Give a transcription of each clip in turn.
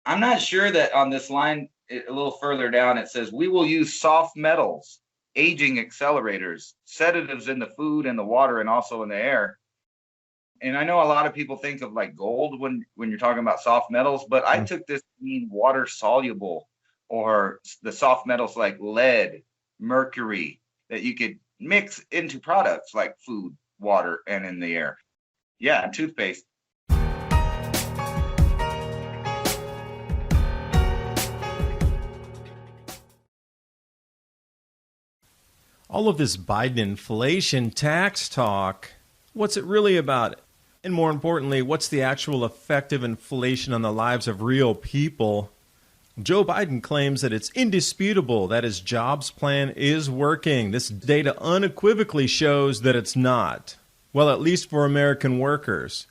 I'm not sure that on this line, a little further down, it says, we will use soft metals, aging accelerators, sedatives in the food and the water and also in the air. And I know a lot of people think of like gold when you're talking about soft metals, but I took this to mean water soluble, or the soft metals like lead, mercury, that you could mix into products like food, water, and in the air. Yeah, and toothpaste. All of this Biden inflation tax talk, what's it really about? And more importantly, what's the actual effect of inflation on the lives of real people? Joe Biden claims that it's indisputable that his jobs plan is working. This data unequivocally shows that it's not. Well, at least for American workers.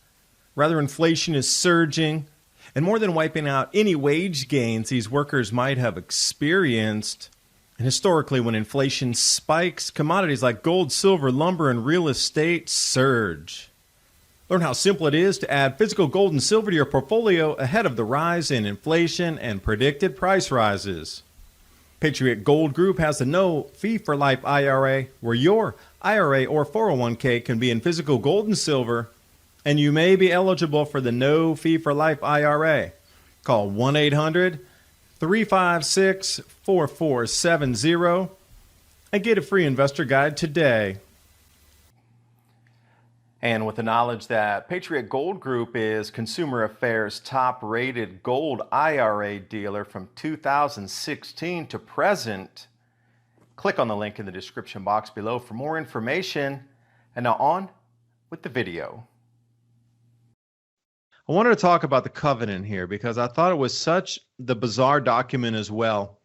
Rather, inflation is surging, and more than wiping out any wage gains these workers might have experienced. And historically, when inflation spikes, commodities like gold, silver, lumber, and real estate surge. Learn how simple it is to add physical gold and silver to your portfolio ahead of the rise in inflation and predicted price rises. Patriot Gold Group has a no-fee-for-life IRA where your IRA or 401k can be in physical gold and silver, and you may be eligible for the no-fee-for-life IRA. Call 1-800-356-4470 and get a free investor guide today. And with the knowledge that Patriot Gold Group is Consumer Affairs' top-rated gold IRA dealer from 2016 to present, click on the link in the description box below for more information. And now on with the video. I wanted to talk about the covenant here because I thought it was such the bizarre document as well.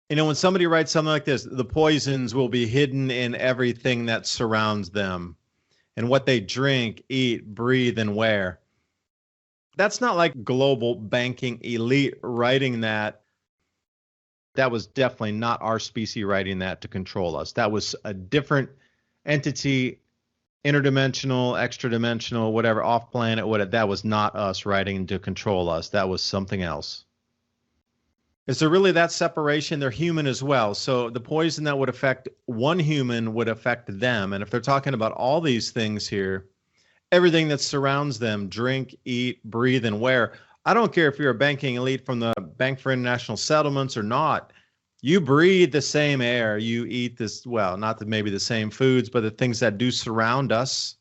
You know, when somebody writes something like this, the poisons will be hidden in everything that surrounds them and what they drink, eat, breathe, and wear. That's not like global banking elite writing that. That was definitely not our species writing that to control us. That was a different entity, interdimensional, extra-dimensional, whatever, off-planet, whatever. That was not us writing to control us. That was something else. Is there really that separation? They're human as well. So the poison that would affect one human would affect them. And if they're talking about all these things here, everything that surrounds them, drink, eat, breathe, and wear. I don't care if you're a banking elite from the Bank for International Settlements or not. You breathe the same air. You eat this, well, not that maybe the same foods, but the things that do surround us.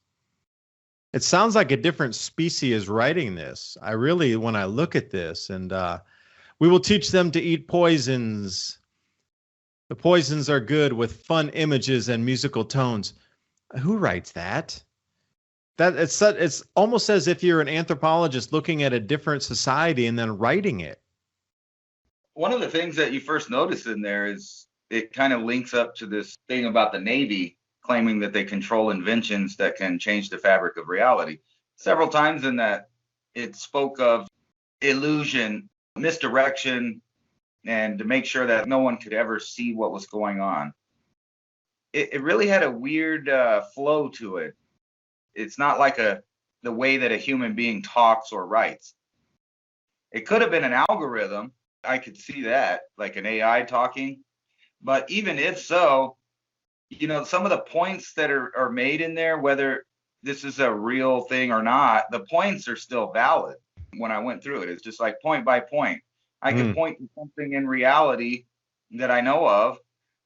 It sounds like a different species is writing this. I really, when I look at this, and we will teach them to eat poisons. The poisons are good with fun images and musical tones. Who writes that? It's almost as if you're an anthropologist looking at a different society and then writing it. One of the things that you first notice in there is it kind of links up to this thing about the Navy claiming that they control inventions that can change the fabric of reality. Several times in that, it spoke of illusion, misdirection, and to make sure that no one could ever see what was going on. It really had a weird flow to it. It's not like the way that a human being talks or writes. It could have been an algorithm. I could see that, like an AI talking. But even if so, you know, some of the points that are made in there, whether this is a real thing or not, the points are still valid. When I went through it, it's just like point by point. I can point to something in reality that I know of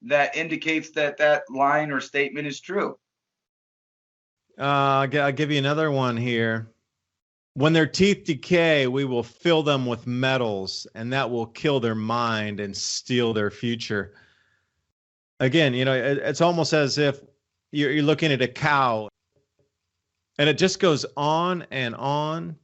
that indicates that that line or statement is true. I'll give you another one here. When their teeth decay, we will fill them with metals, and that will kill their mind and steal their future. Again, you know, it's almost as if you're looking at a cow, and it just goes on and on.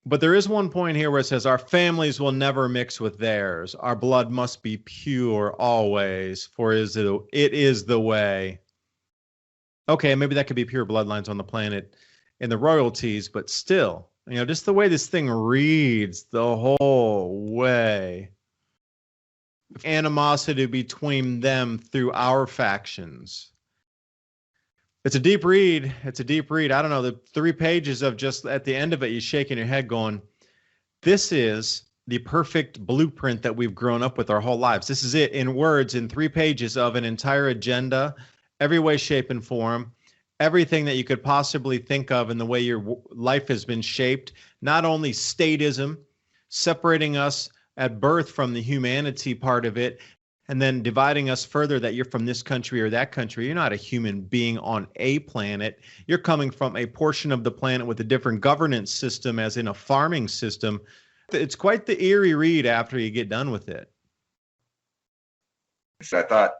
But there is one point here where it says, our families will never mix with theirs. Our blood must be pure always, for it is the way. Okay, maybe that could be pure bloodlines on the planet and the royalties, but still, you know, just the way this thing reads the whole way. Animosity between them through our factions. It's a deep read. It's a deep read. I don't know, the 3 pages of just at the end of it, you're shaking your head going, this is the perfect blueprint that we've grown up with our whole lives. This is it in words, in 3 pages of an entire agenda, every way, shape, and form, everything that you could possibly think of in the way your life has been shaped, not only statism, separating us at birth from the humanity part of it, and then dividing us further that you're from this country or that country. You're not a human being on a planet. You're coming from a portion of the planet with a different governance system, as in a farming system. It's quite the eerie read after you get done with it. So I thought,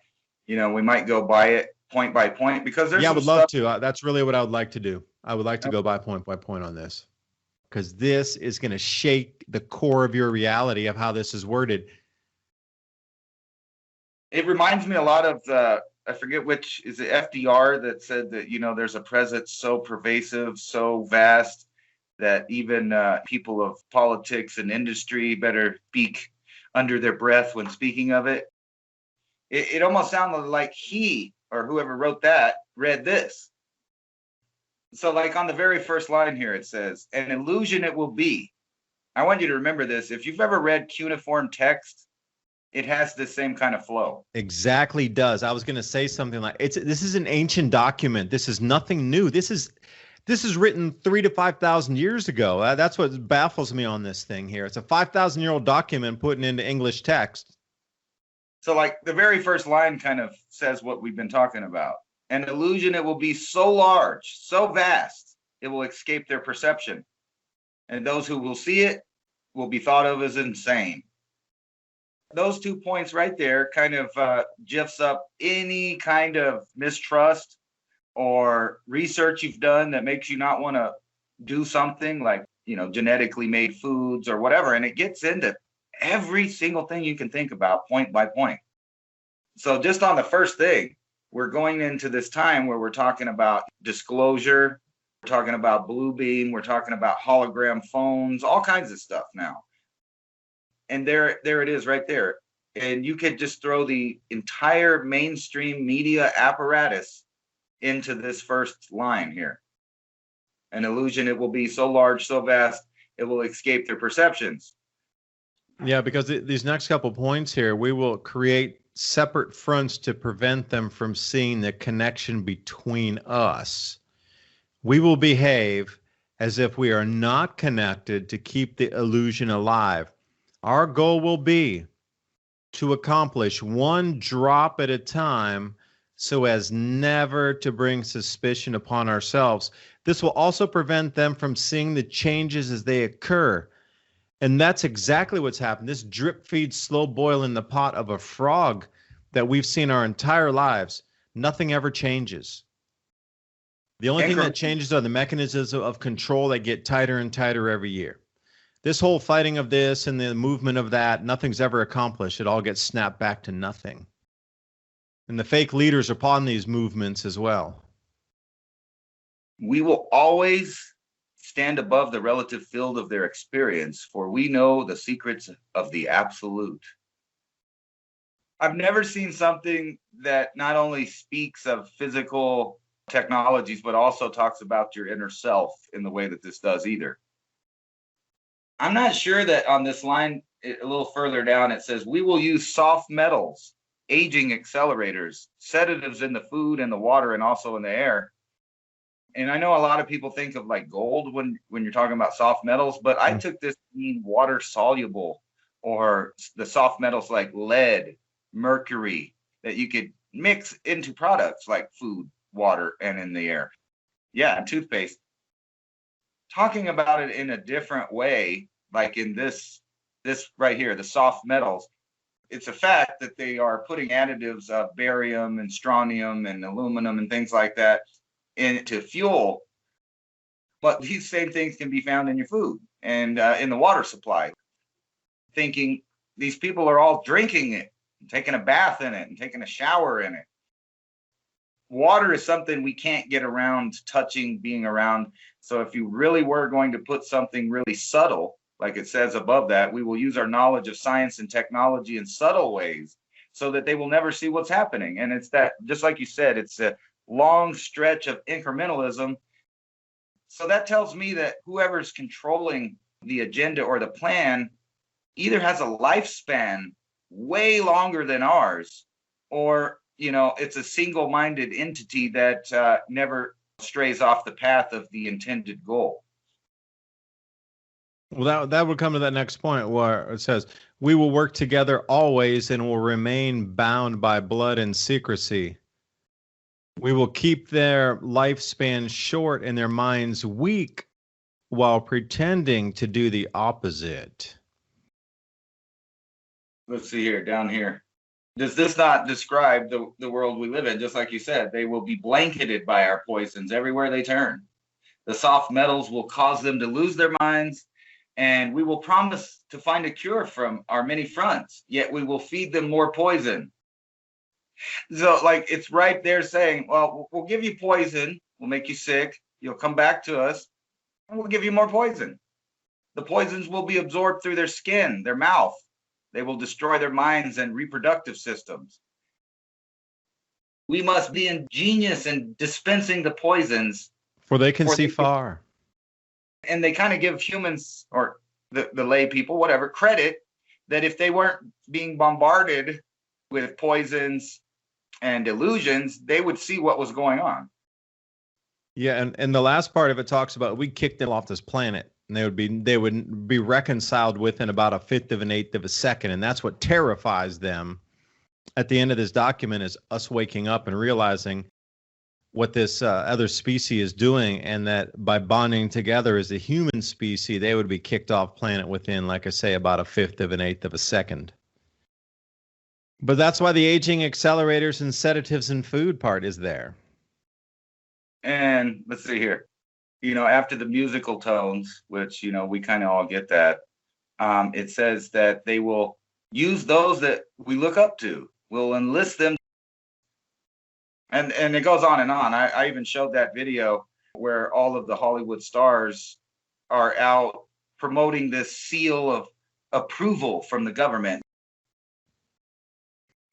we might go by it point by point, because there's I would love to. That's really what I would like to do. I would like to go by point on this, because this is going to shake the core of your reality of how this is worded. It reminds me a lot of I forget which, is it FDR that said that, there's a presence so pervasive, so vast, that even people of politics and industry better speak under their breath when speaking of it. It almost sounded like he, or whoever wrote that, read this. So like on the very first line here, it says, "An illusion it will be." I want you to remember this. If you've ever read cuneiform text, it has the same kind of flow. Exactly does. I was going to say something like, this is an ancient document. This is nothing new. This is written 3,000 to 5,000 years ago. That's what baffles me on this thing here. It's a 5,000-year-old document put into English text. So like the very first line kind of says what we've been talking about. An illusion, it will be so large, so vast, it will escape their perception. And those who will see it will be thought of as insane. Those 2 points right there kind of gifs up any kind of mistrust or research you've done that makes you not want to do something like, genetically made foods or whatever. And it gets into every single thing you can think about point by point. So just on the first thing, we're going into this time where we're talking about disclosure, we're talking about blue beam, we're talking about hologram phones, all kinds of stuff now. And there it is right there. And you could just throw the entire mainstream media apparatus into this first line here. An illusion, it will be so large, so vast, it will escape their perceptions. Yeah, because these next couple points here, we will create separate fronts to prevent them from seeing the connection between us. We will behave as if we are not connected to keep the illusion alive. Our goal will be to accomplish one drop at a time so as never to bring suspicion upon ourselves. This will also prevent them from seeing the changes as they occur. And that's exactly what's happened. This drip feed, slow boil in the pot of a frog that we've seen our entire lives, nothing ever changes. The only thing that changes are the mechanisms of control that get tighter and tighter every year. This whole fighting of this and the movement of that, nothing's ever accomplished. It all gets snapped back to nothing. And the fake leaders are upon these movements as well. We will always stand above the relative field of their experience, for we know the secrets of the absolute. I've never seen something that not only speaks of physical technologies, but also talks about your inner self in the way that this does either. I'm not sure that on this line, a little further down, it says, we will use soft metals, aging accelerators, sedatives in the food and the water and also in the air. And I know a lot of people think of like gold when you're talking about soft metals, but I took this to mean water soluble, or the soft metals like lead, mercury, that you could mix into products like food, water, and in the air. Yeah, and toothpaste. Talking about it in a different way, like in this right here, the soft metals, it's a fact that they are putting additives of barium and strontium and aluminum and things like that into fuel. But these same things can be found in your food and in the water supply. Thinking these people are all drinking it, and taking a bath in it, and taking a shower in it. Water is something we can't get around touching, being around. So if you really were going to put something really subtle, like it says above that, we will use our knowledge of science and technology in subtle ways so that they will never see what's happening. And it's that, just like you said, it's a long stretch of incrementalism. So that tells me that whoever's controlling the agenda or the plan either has a lifespan way longer than ours, or it's a single-minded entity that never strays off the path of the intended goal. Well, that would come to that next point where it says, we will work together always and will remain bound by blood and secrecy. We will keep their lifespan short and their minds weak while pretending to do the opposite. Let's see here, down here. Does this not describe the world we live in? Just like you said, they will be blanketed by our poisons everywhere they turn. The soft metals will cause them to lose their minds, and we will promise to find a cure from our many fronts, yet we will feed them more poison. So, like, it's right there saying, well, we'll give you poison, we'll make you sick, you'll come back to us, and we'll give you more poison. The poisons will be absorbed through their skin, their mouth. They will destroy their minds and reproductive systems. We must be ingenious in dispensing the poisons, for they can see far. And they kind of give humans, or the lay people, whatever, credit that if they weren't being bombarded with poisons and illusions, they would see what was going on. Yeah, and the last part of it talks about we kicked them off this planet, and they would be reconciled within about a fifth of an eighth of a second, and that's what terrifies them. At the end of this document is us waking up and realizing what this other species is doing, and that by bonding together as a human species, they would be kicked off planet within, like I say, about a fifth of an eighth of a second. But that's why the aging accelerators and sedatives and food part is there. And let's see here, after the musical tones, which, we kind of all get that, it says that they will use those that we look up to, will enlist them. And it goes on and on. I even showed that video where all of the Hollywood stars are out promoting this seal of approval from the government.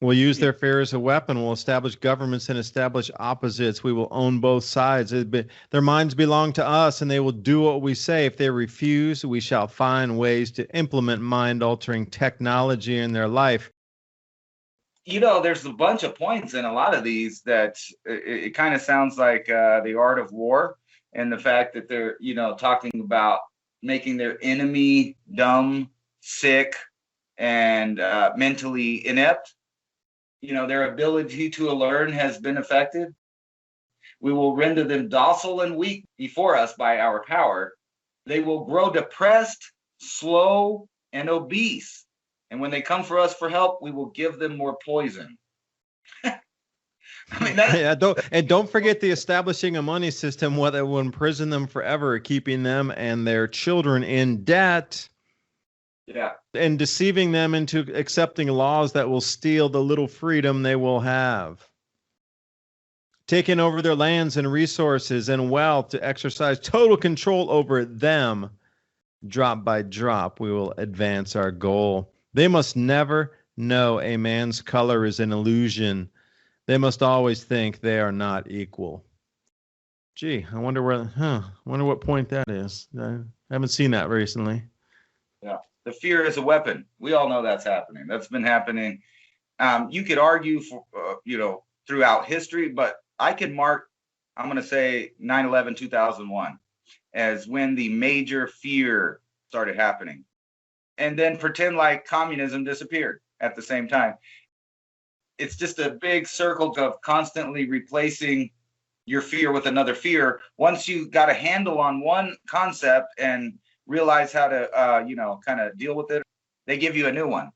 We'll use their fear as a weapon. We'll establish governments and establish opposites. We will own both sides. Their minds belong to us, and they will do what we say. If they refuse, we shall find ways to implement mind-altering technology in their life. There's a bunch of points in a lot of these that it kind of sounds like the art of war, and the fact that they're, talking about making their enemy dumb, sick, and mentally inept. Their ability to learn has been affected. We will render them docile and weak before us by our power. They will grow depressed, slow, and obese. And when they come for us for help, we will give them more poison. Don't forget the establishing a money system that will imprison them forever, keeping them and their children in debt. Yeah. And deceiving them into accepting laws that will steal the little freedom they will have. Taking over their lands and resources and wealth to exercise total control over them. Drop by drop, we will advance our goal. They must never know a man's color is an illusion. They must always think they are not equal. Gee, I wonder what point that is. I haven't seen that recently. Yeah. The fear is a weapon. We all know that's happening. That's been happening. You could argue for, throughout history, but I could mark, I'm going to say 9/11, 2001 as when the major fear started happening, and then pretend like communism disappeared at the same time. It's just a big circle of constantly replacing your fear with another fear. Once you got a handle on one concept and realize how to, kind of deal with it, they give you a new one.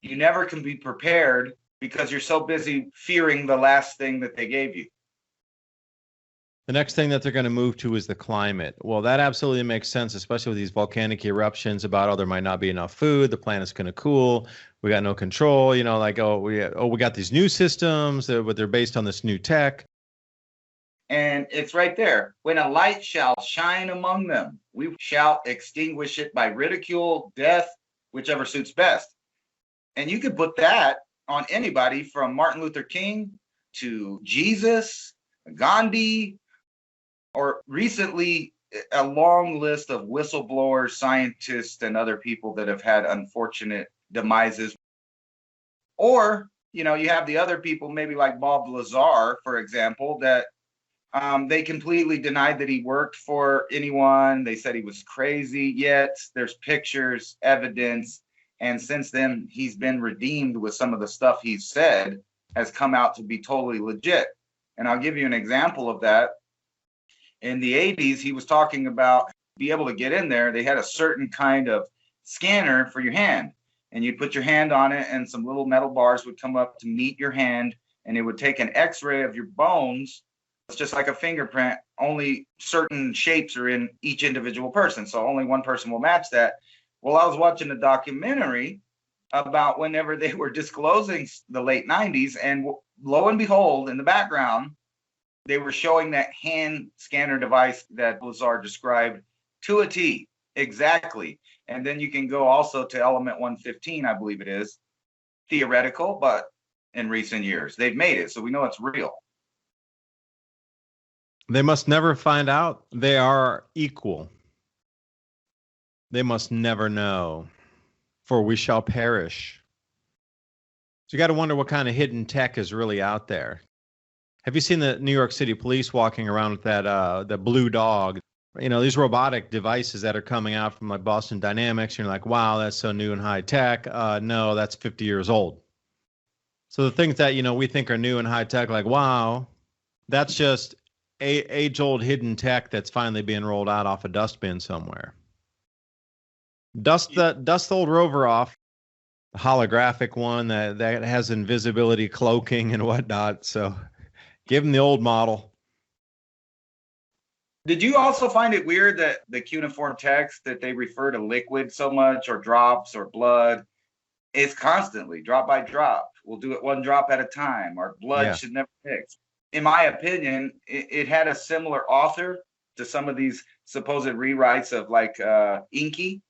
You never can be prepared because you're so busy fearing the last thing that they gave you. The next thing that they're going to move to is the climate. Well, that absolutely makes sense, especially with these volcanic eruptions about, there might not be enough food. The planet's going to cool. We got no control, we got these new systems, but they're based on this new tech. And it's right there. When a light shall shine among them, we shall extinguish it by ridicule, death, whichever suits best. And you could put that on anybody from Martin Luther King to Jesus, Gandhi, or recently a long list of whistleblowers, scientists, and other people that have had unfortunate demises. Or, you have the other people, maybe like Bob Lazar, for example, that they completely denied that he worked for anyone. They said he was crazy, yet there's pictures, evidence. And since then, he's been redeemed with some of the stuff he's said has come out to be totally legit. And I'll give you an example of that. In the 80s, he was talking about be able to get in there. They had a certain kind of scanner for your hand. And you'd put your hand on it, and some little metal bars would come up to meet your hand, and it would take an x-ray of your bones. It's just like a fingerprint. Only certain shapes are in each individual person, so only one person will match that. Well, I was watching a documentary about whenever they were disclosing the late 90s, and lo and behold, in the background, they were showing that hand scanner device that Lazar described to a T, exactly. And then you can go also to element 115, I believe it is, theoretical, but in recent years, they've made it, so we know it's real. They must never find out they are equal. They must never know, for we shall perish. So you got to wonder what kind of hidden tech is really out there. Have you seen the New York City police walking around with that the blue dog? These robotic devices that are coming out from like Boston Dynamics. You're like, wow, that's so new and high tech. No, that's 50 years old. So the things that, we think are new and high tech, like, wow, that's just age-old hidden tech that's finally being rolled out off a dustbin somewhere. Dust the old rover off, the holographic one that has invisibility cloaking and whatnot. So give them the old model. Did you also find it weird that the cuneiform text that they refer to liquid so much, or drops or blood, it's constantly drop by drop. We'll do it one drop at a time. Our blood should never mix. In my opinion, it had a similar author to some of these supposed rewrites of like Inky.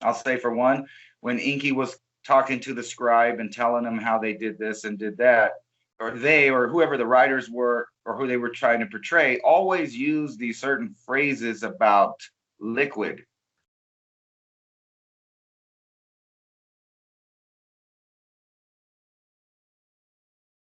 I'll say for one, when Inky was talking to the scribe and telling him how they did this and did that, or they, or whoever the writers were, or who they were trying to portray, always used these certain phrases about liquid